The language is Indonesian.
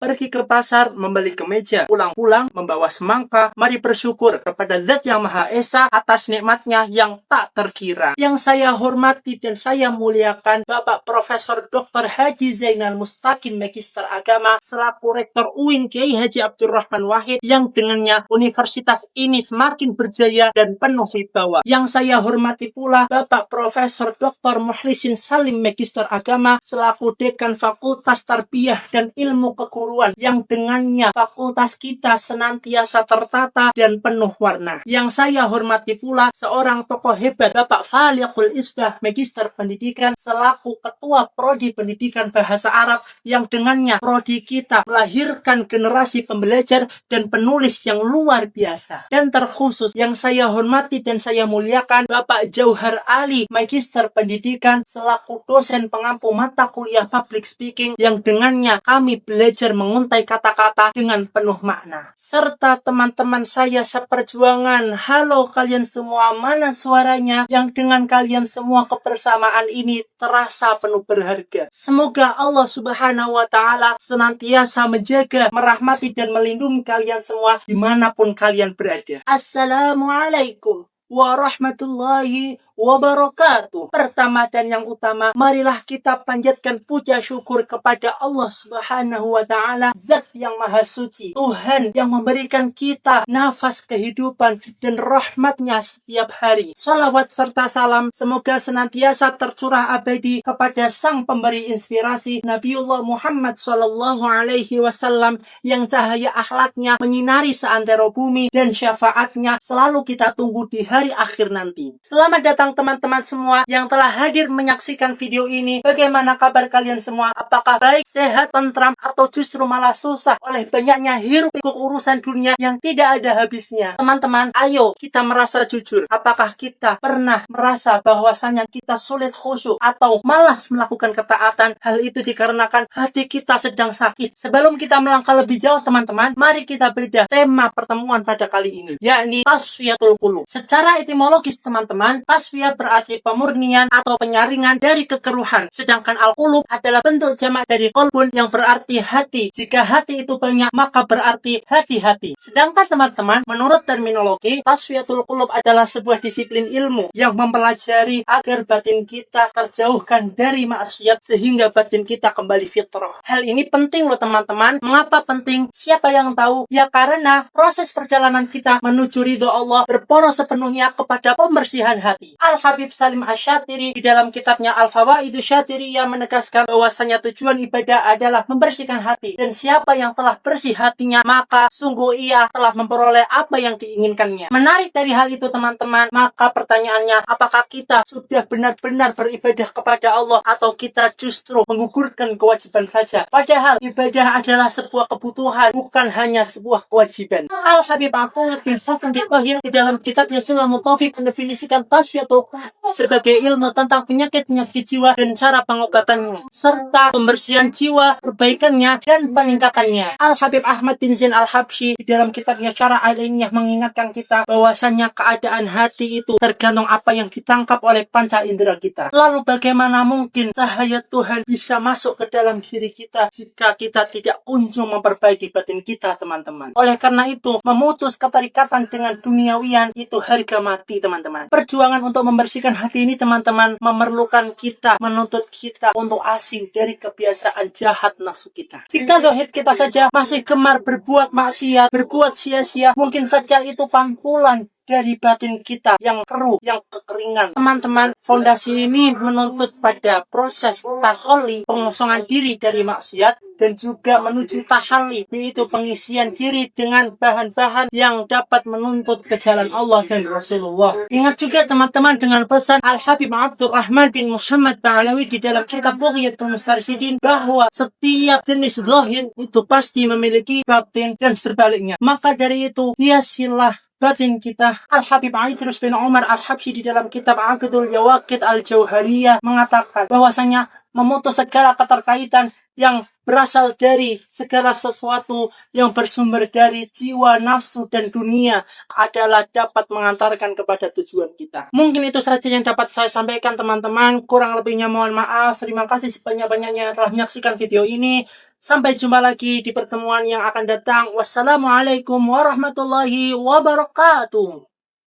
pergi ke pasar membeli kemeja, pulang-pulang membawa semangka. Mari bersyukur kepada Zat yang Maha Esa atas nikmatnya yang tak terkira. Yang saya hormati dan saya muliakan Bapak Profesor Dr. Haji Zainal Mustaqim Magister Agama selaku Rektor UIN Kiai Haji Abdurrahman Wahid, yang dengannya universitas ini semakin berjaya dan penuh wibawa. Yang saya hormati pula Bapak Profesor Dr. Muhlisin Salim Magister Agama selaku Dekan Fakultas Tarbiyah dan Ilmu Keguruan, yang dengannya fakultas kita senantiasa tertata dan penuh warna. Yang saya hormati pula seorang tokoh hebat Bapak Faliqul Isbah Magister Pendidikan selaku Ketua Prodi Pendidikan Bahasa Arab, yang dengannya prodi kita melahirkan generasi pembelajar dan penulis yang luar biasa. Dan terkhusus yang saya hormati dan saya muliakan Bapak Jauhar Ali Magister Pendidikan selaku dosen pengampu mata kuliah Public Speaking, yang dengannya kami belajar menguntai kata-kata dengan penuh makna. Serta teman-teman saya seperjuangan, halo kalian semua, mana suaranya? Yang dengan kalian semua kebersamaan ini terasa penuh berharga. Semoga Allah Subhanahu wa Ta'ala senantiasa menjaga, merahmati dan melindungi kalian semua dimanapun kalian berada. Assalamualaikum warahmatullahi wabarakatuh. Pertama dan yang utama, marilah kita panjatkan puja syukur kepada Allah Subhanahu wa Ta'ala, Zat yang Maha Suci, Tuhan yang memberikan kita nafas kehidupan dan rahmatnya setiap hari. Salawat serta salam semoga senantiasa tercurah abadi kepada sang pemberi inspirasi Nabiullah Muhammad Sallallahu Alaihi Wasallam, yang cahaya akhlaknya menyinari seantero bumi dan syafaatnya selalu kita tunggu di hari akhir nanti. Selamat datang teman-teman semua yang telah hadir menyaksikan video ini. Bagaimana kabar kalian semua? Apakah baik, sehat, tentram, atau justru malah susah oleh banyaknya hiruk pikuk urusan dunia yang tidak ada habisnya? Teman-teman, ayo kita merasa jujur. Apakah kita pernah merasa bahwasanya kita sulit khusyuk atau malas melakukan ketaatan? Hal itu dikarenakan hati kita sedang sakit. Sebelum kita melangkah lebih jauh teman-teman, mari kita bedah tema pertemuan pada kali ini, yakni tasfiyatul qulub. Secara etimologis teman-teman, tasfiyah berarti pemurnian atau penyaringan dari kekeruhan. Sedangkan al-qulub adalah bentuk jamak dari qalbun yang berarti hati. Jika hati itu banyak, maka berarti hati-hati. Sedangkan teman-teman, menurut terminologi, tasfiyatul qulub adalah sebuah disiplin ilmu yang mempelajari agar batin kita terjauhkan dari maksiat sehingga batin kita kembali fitrah. Hal ini penting loh teman-teman. Mengapa penting? Siapa yang tahu? Ya karena proses perjalanan kita menuju ridho Allah berporos sepenuhnya kepada pembersihan hati. Al-Habib Salim Asy-Syatiri di dalam kitabnya Al-Fawaidus Syatiriyah menegaskan bahwasanya tujuan ibadah adalah membersihkan hati, dan siapa yang telah bersih hatinya maka sungguh ia telah memperoleh apa yang diinginkannya. Menarik dari hal itu teman-teman, maka pertanyaannya, apakah kita sudah benar-benar beribadah kepada Allah atau kita justru menggugurkan kewajiban saja? Padahal ibadah adalah sebuah kebutuhan, bukan hanya sebuah kewajiban. Al-Habib Abdullah bin Hasan Biqahir di dalam kitabnya Sulamut Taufik mendefinisikan tasfiyatul qulub sebagai ilmu tentang penyakit-penyakit jiwa dan cara pengobatannya, serta pembersihan jiwa, perbaikannya, dan peningkatannya. Al-Habib Ahmad bin Zain Al-Habsyi di dalam kitabnya Syarah Al-Ilmiyah mengingatkan kita bahwasanya keadaan hati itu tergantung apa yang ditangkap oleh panca indera kita. Lalu bagaimana mungkin cahaya Tuhan bisa masuk ke dalam diri kita jika kita tidak kunjung memperbaiki batin kita teman-teman? Oleh karena itu, memutus keterikatan dengan duniawian itu harga mati teman-teman. Perjuangan untuk membersihkan hati ini teman-teman memerlukan kita, menuntut kita untuk asing dari kebiasaan jahat nafsu kita. Jika zahir kita saja masih gemar berbuat maksiat, berbuat sia-sia, mungkin saja itu pantulan dari batin kita yang keruh, yang kekeringan. Teman-teman, fondasi ini menuntut pada proses takholi, pengosongan diri dari maksiat, dan juga menuju tahalli, yaitu pengisian diri dengan bahan-bahan yang dapat menuntut ke jalan Allah dan Rasulullah. Ingat juga teman-teman dengan pesan Al-Habib Abdurrahman bin Muhammad Ba'alawi di dalam kitab Bughiyatul Mustarsyidin bahwa setiap jenis zahir itu pasti memiliki batin dan sebaliknya. Maka dari itu, hiasilah batin kita. Al-Habib Idrus bin Umar Al-Habsyi di dalam kitab Aqdul Jawaqid Al-Jauhariyah mengatakan bahwasanya memutus segala keterkaitan yang berasal dari segala sesuatu yang bersumber dari jiwa, nafsu, dan dunia adalah dapat mengantarkan kepada tujuan kita. Mungkin itu saja yang dapat saya sampaikan teman-teman. Kurang lebihnya mohon maaf. Terima kasih sebanyak-banyaknya yang telah menyaksikan video ini. Sampai jumpa lagi di pertemuan yang akan datang. Wassalamualaikum warahmatullahi wabarakatuh.